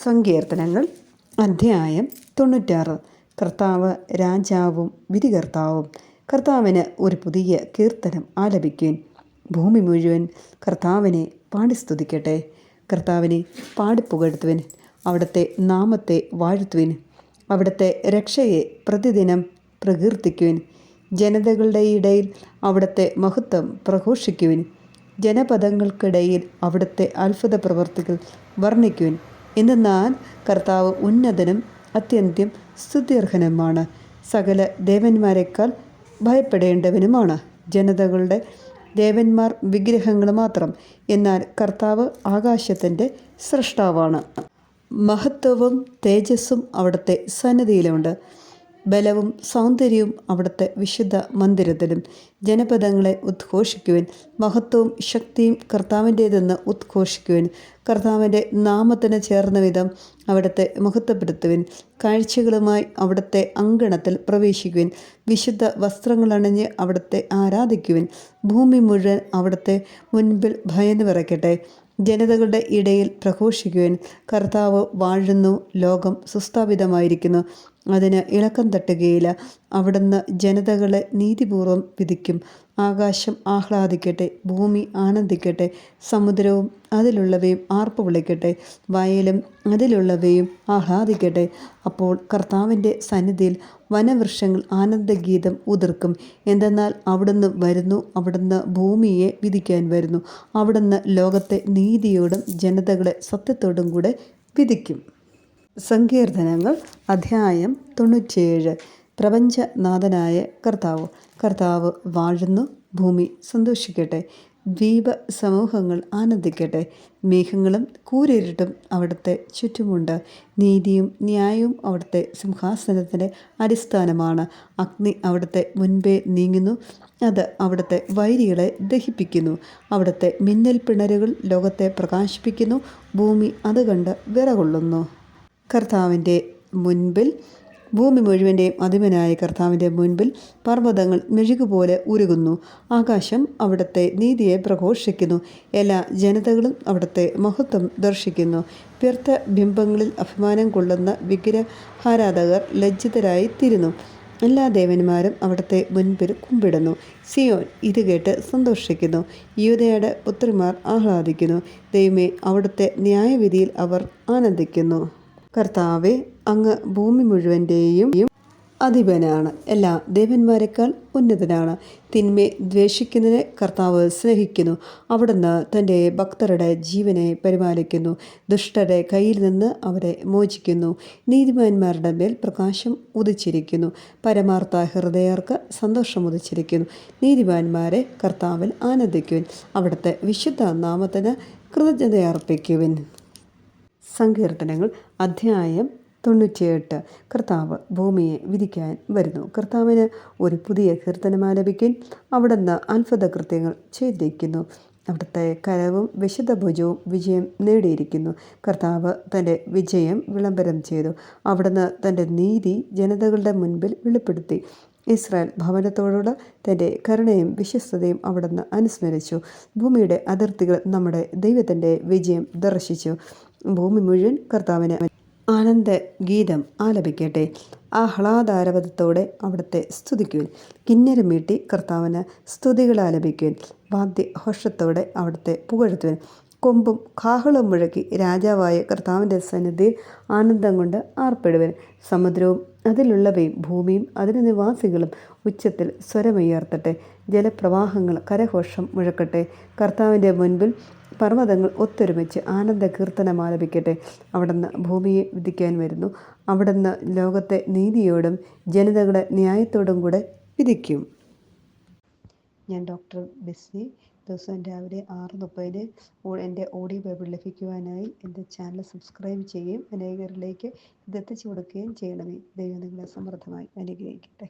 സങ്കീർത്തനങ്ങൾ അധ്യായം 96. കർത്താവ് രാജാവും വിധികർത്താവും. കർത്താവിന് ഒരു പുതിയ കീർത്തനം ആലപിക്കുവിൻ. ഭൂമി മുഴുവൻ കർത്താവിനെ പാടിസ്തുതിക്കട്ടെ. കർത്താവിനെ പാടിപ്പുകഴ്ത്തുവിൻ. അവിടുത്തെ നാമത്തെ വാഴ്ത്തുവിൻ. അവിടുത്തെ രക്ഷയെ പ്രതിദിനം പ്രകീർത്തിക്കുവിൻ. ജനതകളുടെ ഇടയിൽ അവിടുത്തെ മഹത്വം പ്രഘോഷിക്കുവിൻ. ജനപദങ്ങൾക്കിടയിൽ അവിടുത്തെ അത്ഭുത പ്രവർത്തികൾ വർണ്ണിക്കുവിൻ. എന്തെന്നാൽ കർത്താവ് ഉന്നതനും അത്യന്തം സ്തുത്യർഹനുമാണ്. സകല ദേവന്മാരെക്കാൾ ഭയപ്പെടേണ്ടവനുമാണ്. ജനതകളുടെ ദേവന്മാർ വിഗ്രഹങ്ങൾ മാത്രം, എന്നാൽ കർത്താവ് ആകാശത്തിൻ്റെ സ്രഷ്ടാവാണ്. മഹത്വവും തേജസ്സും അവിടുത്തെ സന്നിധിയിലുണ്ട്. ബലവും സൗന്ദര്യവും അവിടുത്തെ വിശുദ്ധ മന്ദിരത്തിലും. ജനപദങ്ങളെ ഉദ്ഘോഷിക്കുവിൻ. മഹത്വവും ശക്തിയും കർത്താവിൻ്റേതെന്ന് ഉദ്ഘോഷിക്കുവിൻ. കർത്താവിൻ്റെ നാമത്തിന് ചേർന്ന വിധം അവിടുത്തെ മഹത്വപ്പെടുത്തുവിൻ. കാഴ്ചകളുമായി അവിടുത്തെ അങ്കണത്തിൽ പ്രവേശിക്കുവിൻ. വിശുദ്ധ വസ്ത്രങ്ങളണിഞ്ഞ് അവിടുത്തെ ആരാധിക്കുവിൻ. ഭൂമി മുഴുവൻ അവിടുത്തെ മുൻപിൽ ഭയന്ന് വിറയ്ക്കട്ടെ. ജനതകളുടെ ഇടയിൽ പ്രഘോഷിക്കുവിൻ. കർത്താവ് വാഴുന്നു. ലോകം സുസ്ഥാപിതമായിരിക്കുന്നു. അതിന് ഇളക്കം തട്ടുകയില്ല. അവിടുന്ന് ജനതകളെ നീതിപൂർവം വിധിക്കും. ആകാശം ആഹ്ലാദിക്കട്ടെ. ഭൂമി ആനന്ദിക്കട്ടെ. സമുദ്രവും അതിലുള്ളവയും ആർപ്പ് വിളിക്കട്ടെ. വയലും അതിലുള്ളവയും ആഹ്ലാദിക്കട്ടെ. അപ്പോൾ കർത്താവിൻ്റെ സന്നിധിയിൽ വനവൃക്ഷങ്ങൾ ആനന്ദഗീതം ഉതിർക്കും. എന്തെന്നാൽ അവിടുന്ന് വരുന്നു. അവിടുന്ന് ഭൂമിയെ വിധിക്കാൻ വരുന്നു. അവിടുന്ന് ലോകത്തെ നീതിയോടും ജനതകളെ സത്യത്തോടും കൂടെ വിധിക്കും. സങ്കീർത്തനങ്ങൾ അധ്യായം 97. പ്രപഞ്ചനാഥനായ കർത്താവ്. കർത്താവ് വാഴുന്നു. ഭൂമി സന്തോഷിക്കട്ടെ. ദ്വീപ സമൂഹങ്ങൾ ആനന്ദിക്കട്ടെ. മേഘങ്ങളും കൂരിരുട്ടും അവിടുത്തെ ചുറ്റുമുണ്ട്. നീതിയും ന്യായവും അവിടുത്തെ സിംഹാസനത്തിൻ്റെ അടിസ്ഥാനമാണ്. അഗ്നി അവിടുത്തെ മുൻപേ നീങ്ങുന്നു. അത് അവിടുത്തെ വൈരികളെ ദഹിപ്പിക്കുന്നു. അവിടുത്തെ മിന്നൽ പിണരുകൾ ലോകത്തെ പ്രകാശിപ്പിക്കുന്നു. ഭൂമി അത് കണ്ട് വിറകൊള്ളുന്നു. കർത്താവിൻ്റെ മുൻപിൽ, ഭൂമി മുഴുവൻ്റെയും അധിപനായ കർത്താവിൻ്റെ മുൻപിൽ പർവ്വതങ്ങൾ മെഴുകുപോലെ ഉരുകുന്നു. ആകാശം അവിടുത്തെ നീതിയെ പ്രഘോഷിക്കുന്നു. എല്ലാ ജനതകളും അവിടുത്തെ മഹത്വം ദർശിക്കുന്നു. വ്യർത്ഥ ബിംബങ്ങളിൽ അഭിമാനം കൊള്ളുന്ന വിഗ്രഹാരാധകർ ലജ്ജിതരായി തീരുന്നു. എല്ലാ ദേവന്മാരും അവിടുത്തെ മുൻപിൽ കുമ്പിടുന്നു. സിയോൻ ഇത് കേട്ട് സന്തോഷിക്കുന്നു. യൂദയുടെ പുത്രിമാർ ആഹ്ലാദിക്കുന്നു. ദൈവമേ, അവിടുത്തെ ന്യായവിധിയിൽ അവർ ആനന്ദിക്കുന്നു. കർത്താവെ, അങ്ങ് ഭൂമി മുഴുവൻ്റെയും അധിപനാണ്. എല്ലാ ദേവന്മാരെക്കാൾ ഉന്നതനാണ്. തിന്മയെ ദ്വേഷിക്കുന്നതിനെ കർത്താവ് സ്നേഹിക്കുന്നു. അവിടുന്ന് തൻ്റെ ഭക്തരുടെ ജീവനെ പരിപാലിക്കുന്നു. ദുഷ്ടരുടെ കയ്യിൽ നിന്ന് അവരെ മോചിക്കുന്നു. നീതിമാന്മാരുടെ മേൽ പ്രകാശം ഉദിച്ചിരിക്കുന്നു. പരമാർത്ഥ ഹൃദയർക്ക് സന്തോഷം ഉദിച്ചിരിക്കുന്നു. നീതിമാന്മാരെ കർത്താവിൽ ആനന്ദിക്കുവിൻ. അവിടുത്തെ വിശുദ്ധ നാമത്തിന് കൃതജ്ഞതയർപ്പിക്കുവിൻ. സങ്കീർത്തനങ്ങൾ അധ്യായം 98. കർത്താവ് ഭൂമിയെ വിധിക്കാൻ വരുന്നു. കർത്താവിന് ഒരു പുതിയ കീർത്തനം ആലപിക്കുവിൻ. അവിടുന്ന് അത്ഭുത കൃത്യങ്ങൾ ചെയ്തിരിക്കുന്നു. അവിടുത്തെ കരവും വിശുദ്ധ ഭുജവും വിജയം നേടിയിരിക്കുന്നു. കർത്താവ് തൻ്റെ വിജയം വിളംബരം ചെയ്തു. അവിടുന്ന് തൻ്റെ നീതി ജനതകളുടെ മുൻപിൽ വെളിപ്പെടുത്തി. ഇസ്രായേൽ ഭവനത്തോടുള്ള തൻ്റെ കരുണയും വിശ്വസ്തതയും അവിടുന്ന് അനുസ്മരിച്ചു. ഭൂമിയുടെ അതിർത്തികൾ നമ്മുടെ ദൈവത്തിൻ്റെ വിജയം ദർശിച്ചു. ഭൂമി മുഴുവൻ കർത്താവിന് ആനന്ദഗീതം ആലപിക്കട്ടെ. ആഹ്ലാദാരവത്തോടെ അവിടുത്തെ സ്തുതിക്കുവിൻ. കിന്നരം മീട്ടി കർത്താവിന് സ്തുതികൾ ആലപിക്കുവിൻ. വാദ്യഘോഷത്തോടെ അവിടുത്തെ പുകഴ്ത്തുവിൻ. കൊമ്പും കാഹളവും മുഴക്കി രാജാവായ കർത്താവിൻ്റെ സന്നിധിയിൽ ആനന്ദം കൊണ്ട് ആർപ്പിടുവിൻ. സമുദ്രവും അതിലുള്ളവയും ഭൂമിയും അതിൻ്റെ നിവാസികളും ഉച്ചത്തിൽ സ്വരമുയർത്തട്ടെ. ജലപ്രവാഹങ്ങൾ കരഘോഷം മുഴക്കട്ടെ. കർത്താവിൻ്റെ മുൻപിൽ പർവ്വതങ്ങൾ ഒത്തൊരുമിച്ച് ആനന്ദ കീർത്തനം ആലപിക്കട്ടെ. അവിടുന്ന് ഭൂമിയെ വിധിക്കാൻ വരുന്നു. അവിടുന്ന് ലോകത്തെ നീതിയോടും ജനതകളെ ന്യായത്തോടും കൂടെ വിധിക്കും. ഞാൻ ഡോക്ടർ ബെസ്സി. ദിവസവും രാവിലെ 6:30 എൻ്റെ ഓഡിയോ ബൈബിൾ ലഭിക്കുവാനായി എൻ്റെ ചാനൽ സബ്സ്ക്രൈബ് ചെയ്യുകയും അനേകരിലേക്ക് ഇതെത്തിച്ചു കൊടുക്കുകയും ചെയ്യണമേ. ദൈവം നിങ്ങളെ സമൃദ്ധമായി അനുഗ്രഹിക്കട്ടെ.